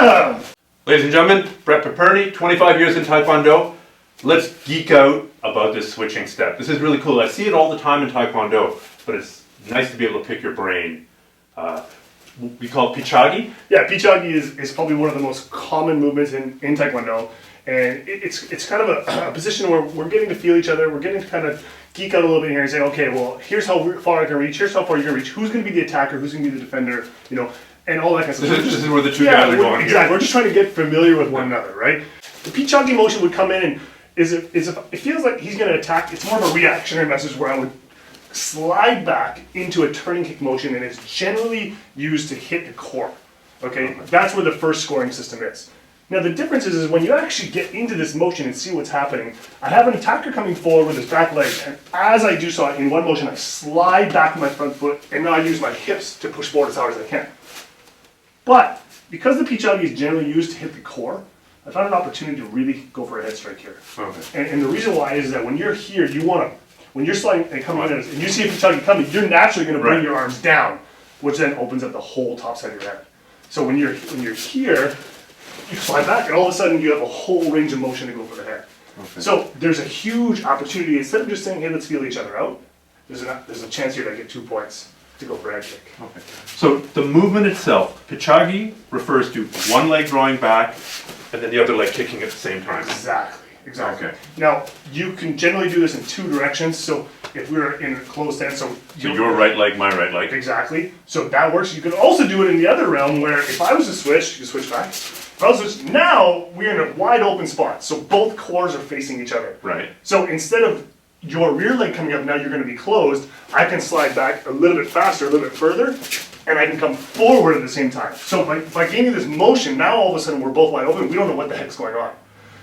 Ah! Ladies and gentlemen, Brett Paperny, 25 years in Taekwondo. Let's geek out about this switching step. This is really cool. I see it all the time in Taekwondo, but it's nice to be able to pick your brain. We call it Pichagi? Yeah, Pichagi is probably one of the most common movements in Taekwondo. And it's kind of a position where we're getting to feel each other. We're getting to kind of geek out a little bit here and say, okay, well, here's how far I can reach. Here's how far you can reach. Who's going to be the attacker? Who's going to be the defender? You know, and all that kind of stuff. This is where the two guys are going. Exactly. We're just trying to get familiar with one another, right? The Pichagi motion would come in and it feels like he's going to attack. It's more of a reactionary message where I would slide back into a turning kick motion, and it's generally used to hit the core. Okay, that's where the first scoring system is. Now the difference is when you actually get into this motion and see what's happening, I have an attacker coming forward with his back leg, and as I do so in one motion, I slide back with my front foot, and now I use my hips to push forward as hard as I can. But because the Pichagi is generally used to hit the core, I found an opportunity to really go for a head strike here. Okay. And the reason why is that when you're here, when you're sliding and coming in and you see a Pichagi coming, you're naturally going to bring your arms down, which then opens up the whole top side of your head. So when you're here, you slide back, and all of a sudden you have a whole range of motion to go for the head. Okay. So there's a huge opportunity. Instead of just saying, hey, let's feel each other out, there's a chance here to get 2 points to go for a head kick. Okay. So the movement itself, Pichagi refers to one leg drawing back and then the other leg kicking at the same time. Exactly. Okay. Now, you can generally do this in 2 directions. So if we're in a closed stance, so your right leg, my right leg. Exactly. So that works. You can also do it in the other realm where if I was to switch, you switch back. If I was to switch, now we're in a wide open spot. So both cores are facing each other. Right. So instead of your rear leg coming up, now you're going to be closed. I can slide back a little bit faster, a little bit further, and I can come forward at the same time. So by gaining this motion, now all of a sudden we're both wide open. We don't know what the heck's going on.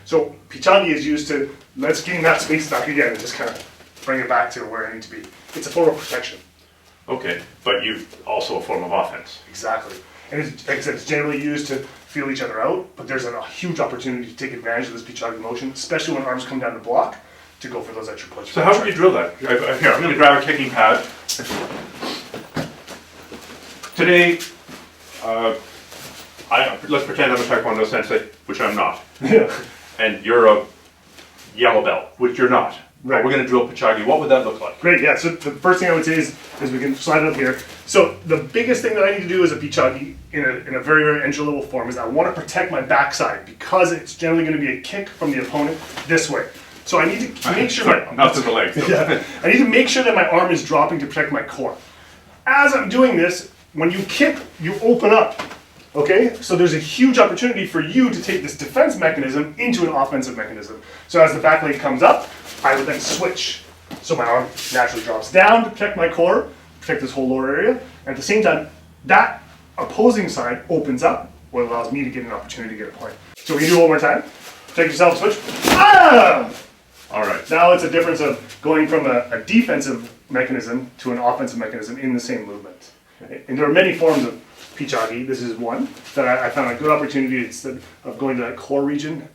So Pichagi is used to, let's gain that space back again and just kind of bring it back to where I need to be. It's a form of protection. Okay, but you also a form of offense. Exactly. And it's, like I said, it's generally used to feel each other out, but there's a huge opportunity to take advantage of this Pichagi motion, especially when arms come down to block, to go for those extra punches. So how would you drill that? Here, I'm going to grab a kicking pad. Today, let's pretend I'm a Taekwondo sensei, which I'm not. And you're a yellow belt, which you're not. Right. We're going to drill Pichagi. What would that look like? Great, yeah. So the first thing I would say is we can slide it up here. So the biggest thing that I need to do as a Pichagi in a very, very entry level form is I want to protect my backside because it's generally going to be a kick from the opponent this way. So I need to make sure not to the legs. Yeah, I need to make sure that my arm is dropping to protect my core. As I'm doing this, when you kick, you open up. Okay, so there's a huge opportunity for you to take this defense mechanism into an offensive mechanism. So as the back leg comes up, I would then switch. So my arm naturally drops down to protect my core, protect this whole lower area. And at the same time, that opposing side opens up, what allows me to get an opportunity to get a point. So we can do it one more time. Take yourself, switch. Ah! All right. Now it's a difference of going from a defensive mechanism to an offensive mechanism in the same movement. And there are many forms of Pichagi. This is one that I found a good opportunity instead of going to that core region.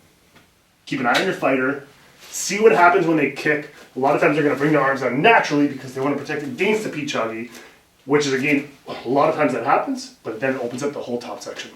Keep an eye on your fighter. See what happens when they kick. A lot of times they're going to bring their arms down naturally because they want to protect against the Pichagi, which is, again, a lot of times that happens, but then it opens up the whole top section.